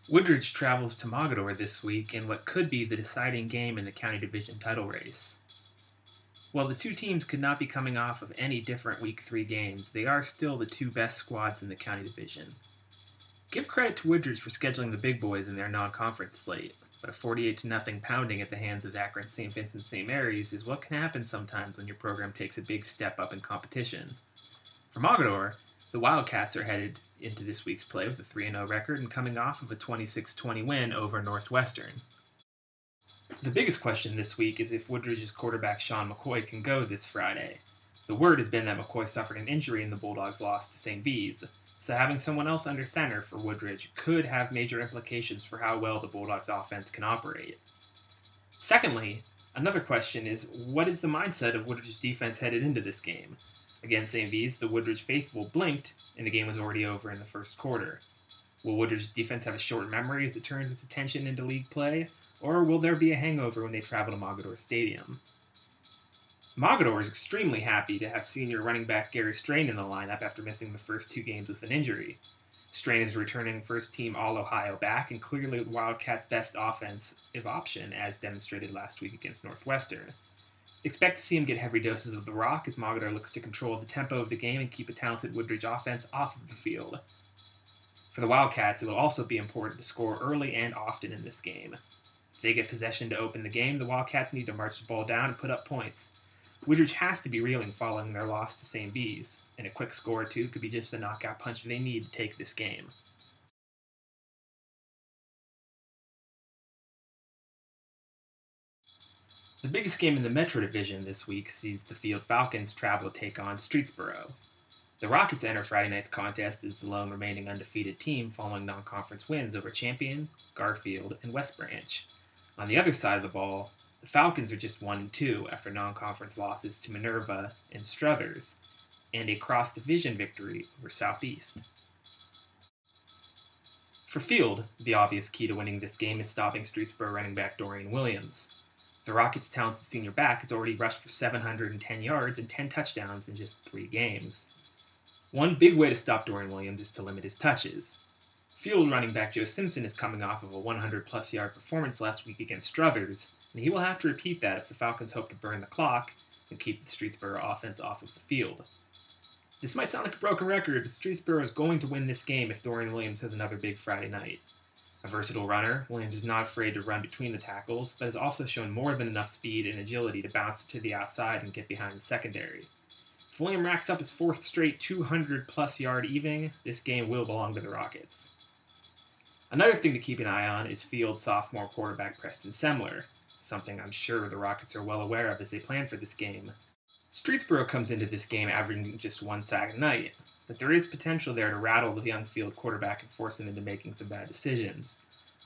Woodridge travels to Mogadore this week in what could be the deciding game in the county division title race. While the two teams could not be coming off of any different Week 3 games, they are still the two best squads in the county division. Give credit to Woodridge for scheduling the big boys in their non-conference slate, but a 48-0 pounding at the hands of Akron St. Vincent St. Mary's is what can happen sometimes when your program takes a big step up in competition. For Mogadore, the Wildcats are headed into this week's play with a 3-0 record and coming off of a 26-20 win over Northwestern. The biggest question this week is if Woodridge's quarterback Sean McCoy can go this Friday. The word has been that McCoy suffered an injury in the Bulldogs' loss to St. V's, so having someone else under center for Woodridge could have major implications for how well the Bulldogs' offense can operate. Secondly, another question is, what is the mindset of Woodridge's defense headed into this game? Against St. V's, the Woodridge faithful blinked, and the game was already over in the first quarter. Will Woodridge's defense have a short memory as it turns its attention into league play, or will there be a hangover when they travel to Mogadore Stadium? Mogadore is extremely happy to have senior running back Gary Strain in the lineup after missing the first two games with an injury. Strain is returning first-team All-Ohio back and clearly the Wildcats' best offensive option, as demonstrated last week against Northwestern. Expect to see him get heavy doses of the rock as Mogadore looks to control the tempo of the game and keep a talented Woodridge offense off of the field. For the Wildcats, it will also be important to score early and often in this game. If they get possession to open the game, the Wildcats need to march the ball down and put up points. Woodridge has to be reeling following their loss to St. V's, and a quick score or two could be just the knockout punch they need to take this game. The biggest game in the Metro Division this week sees the Field Falcons travel to take on Streetsboro. The Rockets enter Friday night's contest as the lone remaining undefeated team following non-conference wins over Champion, Garfield, and West Branch. On the other side of the ball, the Falcons are just 1-2 after non-conference losses to Minerva and Struthers, and a cross-division victory over Southeast. For Field, the obvious key to winning this game is stopping Streetsboro running back Dorian Williams. The Rockets' talented senior back has already rushed for 710 yards and 10 touchdowns in just 3 games. One big way to stop Dorian Williams is to limit his touches. Field running back Joe Simpson is coming off of a 100-plus yard performance last week against Struthers, and he will have to repeat that if the Falcons hope to burn the clock and keep the Streetsboro offense off of the field. This might sound like a broken record, but Streetsboro is going to win this game if Dorian Williams has another big Friday night. A versatile runner, Williams is not afraid to run between the tackles, but has also shown more than enough speed and agility to bounce to the outside and get behind the secondary. If Williams racks up his 4th straight 200-plus yard evening, this game will belong to the Rockets. Another thing to keep an eye on is Field sophomore quarterback Preston Semler, something I'm sure the Rockets are well aware of as they plan for this game. Streetsboro comes into this game averaging just 1 sack a night, but there is potential there to rattle the young Field quarterback and force him into making some bad decisions.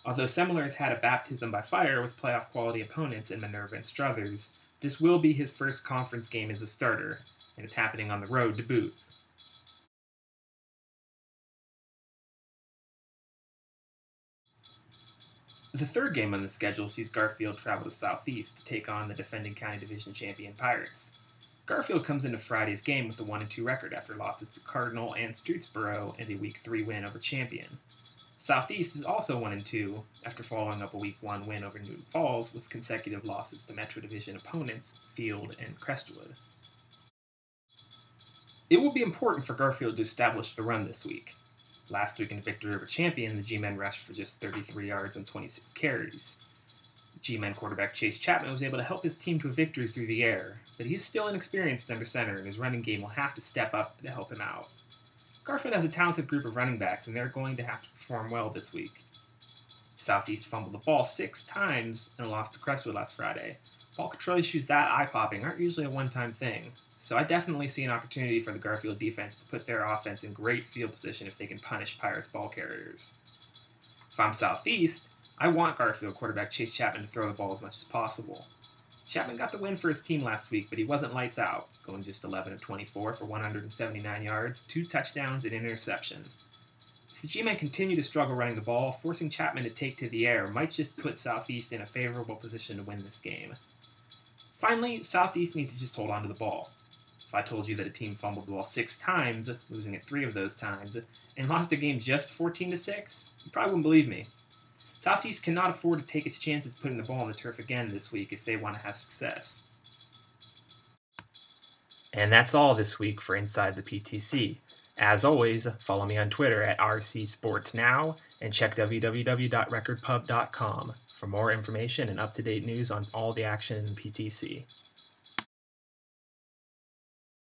Although Semler has had a baptism by fire with playoff quality opponents in Minerva and Struthers, this will be his first conference game as a starter, and it's happening on the road to boot. The third game on the schedule sees Garfield travel to Southeast to take on the defending County Division champion Pirates. Garfield comes into Friday's game with a 1-2 record after losses to Cardinal and Streetsboro and a Week 3 win over Champion. Southeast is also 1-2 after following up a Week 1 win over Newton Falls with consecutive losses to Metro Division opponents Field and Crestwood. It will be important for Garfield to establish the run this week. Last week in victory over Champion, the G-Men rushed for just 33 yards and 26 carries. G-Men quarterback Chase Chapman was able to help his team to a victory through the air, but he's still inexperienced under center and his running game will have to step up to help him out. Garfield has a talented group of running backs and they're going to have to perform well this week. Southeast fumbled the ball 6 times and lost to Crestwood last Friday. Ball control issues that eye-popping aren't usually a one-time thing, so I definitely see an opportunity for the Garfield defense to put their offense in great field position if they can punish Pirates ball carriers. If I'm Southeast, I want Garfield quarterback Chase Chapman to throw the ball as much as possible. Chapman got the win for his team last week, but he wasn't lights out, going just 11 of 24 for 179 yards, 2 touchdowns, and an interception. If the G-Men continue to struggle running the ball, forcing Chapman to take to the air might just put Southeast in a favorable position to win this game. Finally, Southeast need to just hold on to the ball. If I told you that a team fumbled the ball 6 times, losing it 3 of those times, and lost a game just 14-6, you probably wouldn't believe me. Softies cannot afford to take its chances putting the ball on the turf again this week if they want to have success. And that's all this week for Inside the PTC. As always, follow me on Twitter at RCSportsNow and check www.recordpub.com for more information and up-to-date news on all the action in the PTC.